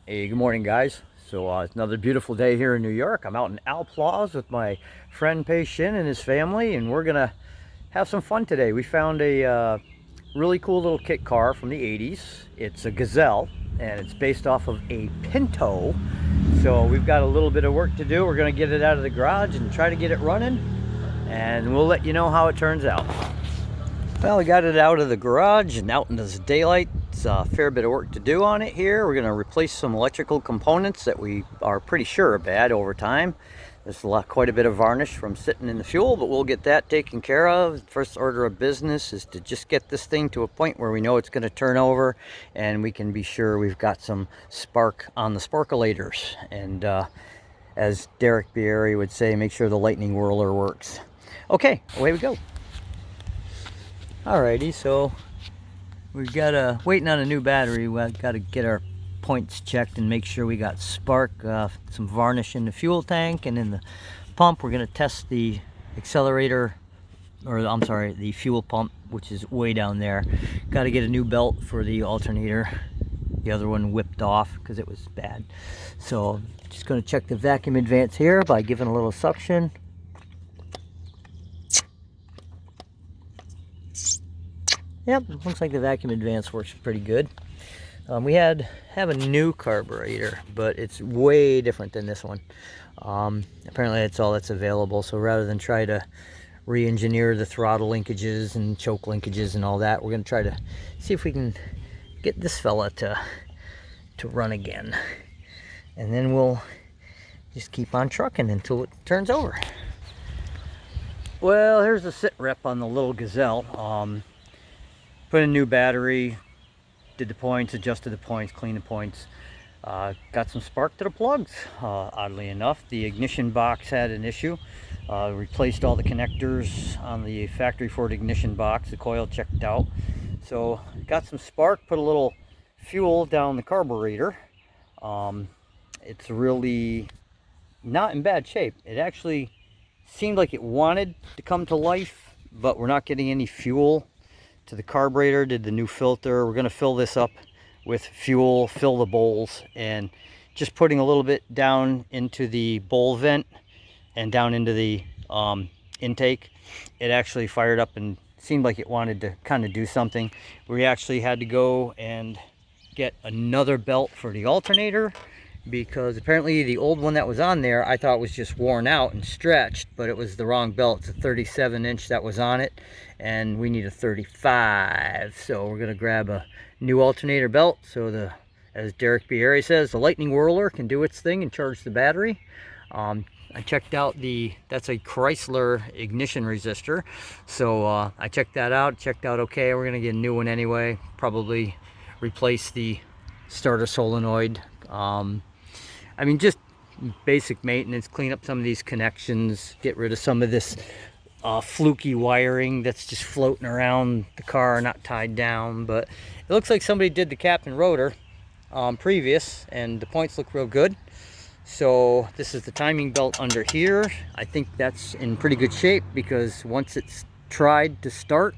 Hey, good morning, guys. It's another beautiful day here in New York. I'm out in Alplaus with my friend Pei Shin and his family, and we're gonna have some fun today. We found a really cool little kit car from the 80s. It's a Gazelle, and it's based off of a Pinto. So we've got a little bit of work to do. We're gonna get it out of the garage and try to get it running, and we'll let you know how it turns out. Well, we got it out of the garage and out into the daylight. It's a fair bit of work to do on it here. We're going to replace some electrical components that we are pretty sure are bad over time. There's quite a bit of varnish from sitting in the fuel, but we'll get that taken care of. First order of business is to just get this thing to a point where we know it's going to turn over and we can be sure we've got some spark on the sparkulators. And as Derek Bieri would say, make sure the lightning whirler works. Okay, away we go. Alrighty, so we've got waiting on a new battery. We've got to get our points checked and make sure we got spark, some varnish in the fuel tank and in the pump. We're going to test the accelerator, or I'm sorry, the fuel pump, which is way down there. Got to get a new belt for the alternator. The other one whipped off because it was bad. So just going to check the vacuum advance here by giving a little suction. Yep, looks like the vacuum advance works pretty good. We have a new carburetor, but it's way different than this one. Apparently that's all that's available, so rather than try to re-engineer the throttle linkages and choke linkages and all that, we're going to try to see if we can get this fella to run again. And then we'll just keep on trucking until it turns over. Well, here's the sit rep on the little Gazelle. Put in a new battery, did the points, adjusted the points, cleaned the points. Got some spark to the plugs, oddly enough. The ignition box had an issue. Replaced all the connectors on the factory Ford ignition box. The coil checked out. So got some spark, put a little fuel down the carburetor. It's really not in bad shape. It actually seemed like it wanted to come to life, but we're not getting any fuel to the carburetor. Did the new filter. We're going to fill this up with fuel, fill the bowls, and just putting a little bit down into the bowl vent and down into the intake, it actually fired up and seemed like it wanted to kind of do something. We actually had to go and get another belt for the alternator, because apparently the old one that was on there I thought was just worn out and stretched, but it was the wrong belt. It's a 37-inch that was on it, and we need a 35. So we're going to grab a new alternator belt so as Derek Bieri says, the lightning whirler can do its thing and charge the battery. I checked out that's a Chrysler ignition resistor, so I checked that out, okay. We're going to get a new one anyway, probably replace the starter solenoid. I mean, just basic maintenance, clean up some of these connections, get rid of some of this fluky wiring that's just floating around the car, not tied down. But it looks like somebody did the cap and rotor previous, and the points look real good. So this is the timing belt under here. I think that's in pretty good shape, because once it's tried to start,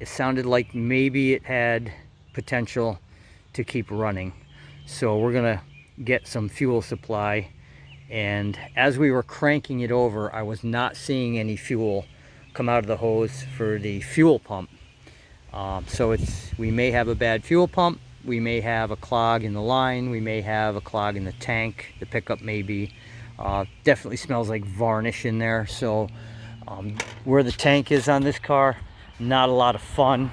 it sounded like maybe it had potential to keep running. So we're gonna get some fuel supply, and as we were cranking it over, I was not seeing any fuel come out of the hose for the fuel pump. So we may have a bad fuel pump, we may have a clog in the line, we may have a clog in the tank, the pickup maybe. Definitely smells like varnish in there. So where the tank is on this car, not a lot of fun.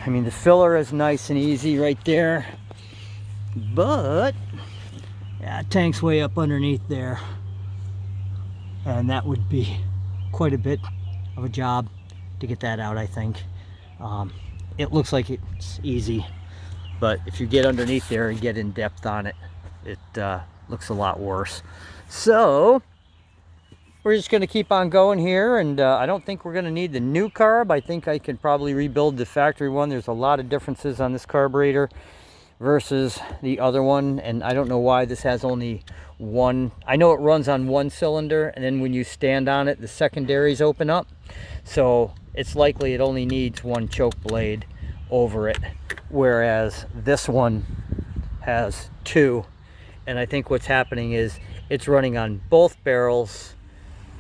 I mean, the filler is nice and easy right there, but yeah, tank's way up underneath there, and that would be quite a bit of a job to get that out, I think. It looks like it's easy, but if you get underneath there and get in depth on it, it looks a lot worse. So we're just going to keep on going here, and I don't think we're going to need the new carb. I think I can probably rebuild the factory one. There's a lot of differences on this carburetor versus the other one, and I don't know why this has only one. I know it runs on one cylinder, and then when you stand on it, the secondaries open up, so it's likely it only needs one choke blade over it, whereas this one has 2, and I think what's happening is it's running on both barrels,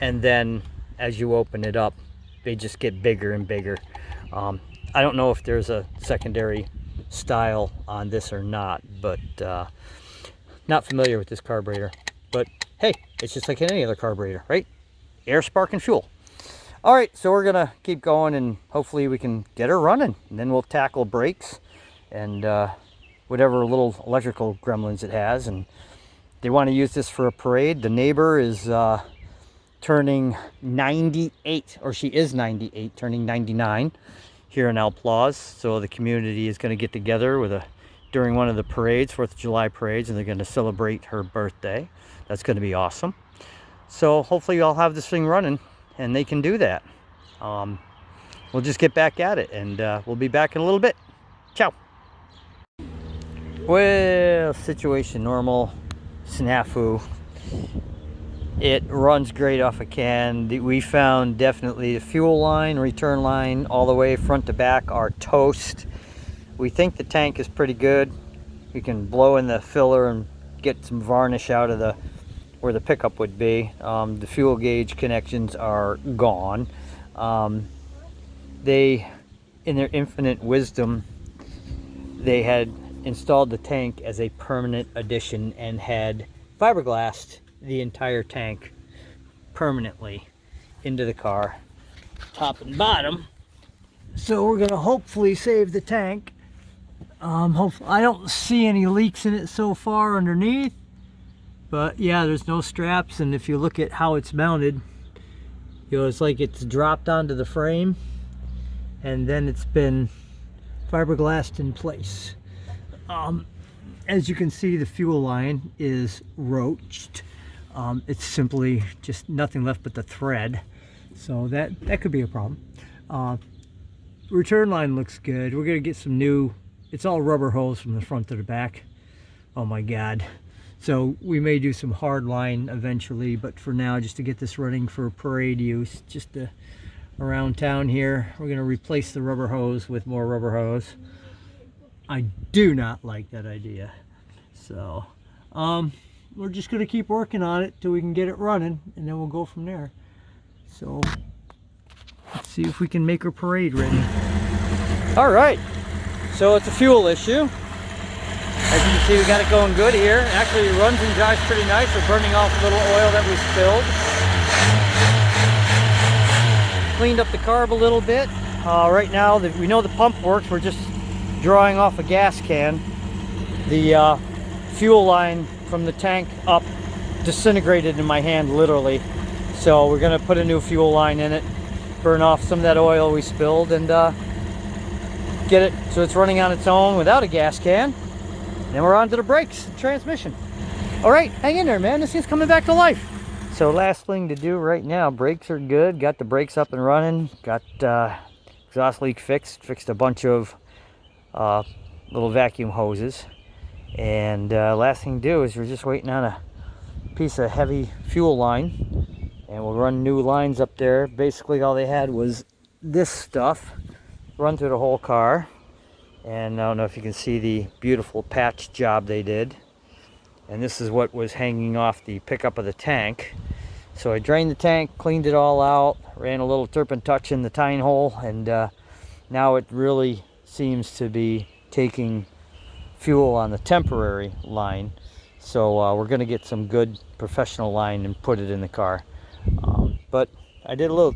and then as you open it up, they just get bigger and bigger. I don't know if there's a secondary style on this or not, but not familiar with this carburetor. But hey, it's just like any other carburetor, right? Air, spark, and fuel. All right, so we're gonna keep going, and hopefully we can get her running, and then we'll tackle brakes and whatever little electrical gremlins it has. And they want to use this for a parade. The neighbor is turning 98, or she is 98, turning 99 here in Outlaws. So the community is going to get together during one of the parades, 4th of July parades, and they're going to celebrate her birthday. That's going to be awesome. So hopefully I'll have this thing running and they can do that. We'll just get back at it, and we'll be back in a little bit. Ciao. Well, situation normal, snafu. It runs great off a can. We found definitely the fuel line, return line, all the way front to back are toast. We think the tank is pretty good. We can blow in the filler and get some varnish out of where the pickup would be. The fuel gauge connections are gone. They, in their infinite wisdom, they had installed the tank as a permanent addition and had fiberglassed the entire tank permanently into the car, top and bottom. So we're gonna hopefully save the tank. I don't see any leaks in it so far underneath, but yeah, there's no straps, and if you look at how it's mounted, it's like it's dropped onto the frame and then it's been fiberglassed in place. As you can see, the fuel line is roached. It's simply just nothing left but the thread, so that could be a problem. Return line looks good. We're gonna get some new, it's all rubber hose from the front to the back. Oh my god. So we may do some hard line eventually, but for now, just to get this running for parade use, just around town here, we're gonna replace the rubber hose with more rubber hose. I do not like that idea. So we're just gonna keep working on it till we can get it running, and then we'll go from there. So let's see if we can make our parade ready. All right, so it's a fuel issue. As you can see, we got it going good here. Actually, it runs and drives pretty nice. We're burning off a little oil that we spilled. Cleaned up the carb a little bit. Right now, we know the pump works. We're just drawing off a gas can. The fuel line from the tank up disintegrated in my hand, literally. So we're gonna put a new fuel line in it, burn off some of that oil we spilled, and get it so it's running on its own without a gas can. Then we're on to the brakes and transmission. All right, hang in there, man. This thing's coming back to life. So last thing to do right now, brakes are good. Got the brakes up and running. Got exhaust leak fixed a bunch of little vacuum hoses. And last thing to do is we're just waiting on a piece of heavy fuel line, and we'll run new lines up there. Basically all they had was this stuff run through the whole car, and I don't know if you can see the beautiful patch job they did. And this is what was hanging off the pickup of the tank. So I drained the tank, cleaned it all out, ran a little turpentine in the tine hole, and now it really seems to be taking fuel on the temporary line. So we're going to get some good professional line and put it in the car. But I did a little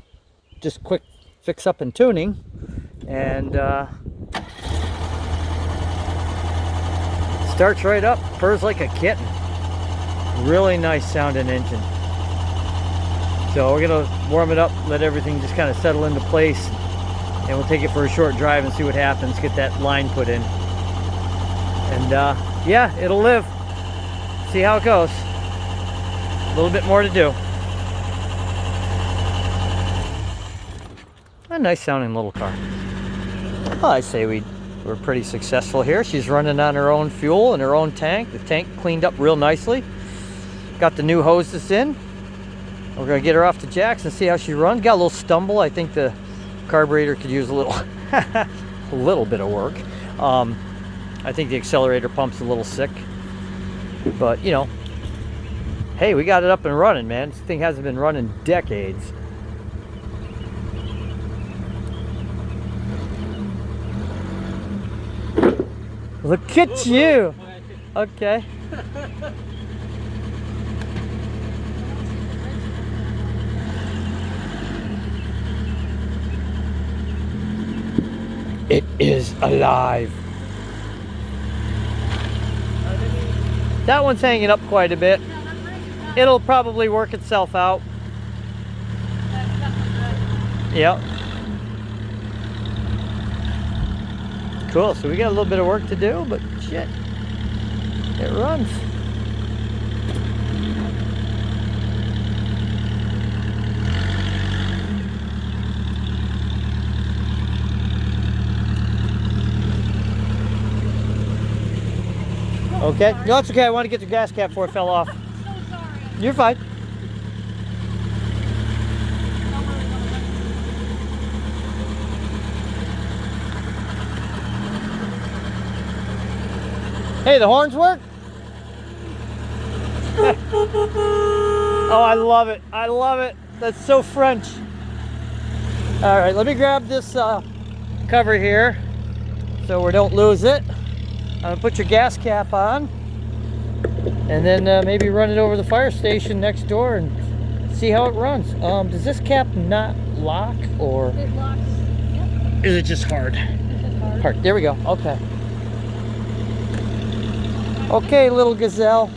just quick fix up and tuning, and starts right up, purrs like a kitten. Really nice sounding engine. So we're gonna warm it up, let everything just kind of settle into place, and we'll take it for a short drive and see what happens, get that line put in. And yeah, it'll live. See how it goes. A little bit more to do. A nice sounding little car. Well, I say we're pretty successful here. She's running on her own fuel and her own tank. The tank cleaned up real nicely. Got the new hoses in. We're gonna get her off to Jack's and see how she runs. Got a little stumble. I think the carburetor could use a little bit of work. I think the accelerator pump's a little sick. But, you know, hey, we got it up and running, man. This thing hasn't been running decades. Look at you. Okay. It is alive. That one's hanging up quite a bit. It'll probably work itself out. Yep. Cool, so we got a little bit of work to do, but shit, it runs. Okay, no, it's okay. I want to get the gas cap before it fell off. I'm so sorry. You're fine. Hey, the horns work? Oh, I love it. I love it. That's so French. All right, let me grab this cover here so we don't lose it. I'm gonna put your gas cap on and then maybe run it over the fire station next door and see how it runs. Does this cap not lock, or It locks. Yep. is it just hard? It's just hard. Hard. There we go. Okay. Okay, little Gazelle.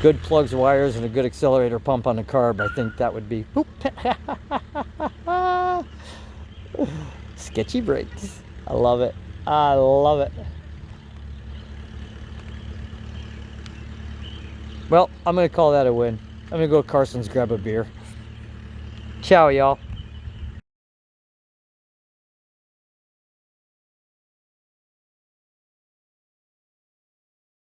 Good plugs, wires, and a good accelerator pump on the carb. I think that would be boop. Sketchy brakes. I love it. I love it. Well, I'm going to call that a win. I'm going to go to Carson's, grab a beer. Ciao, y'all.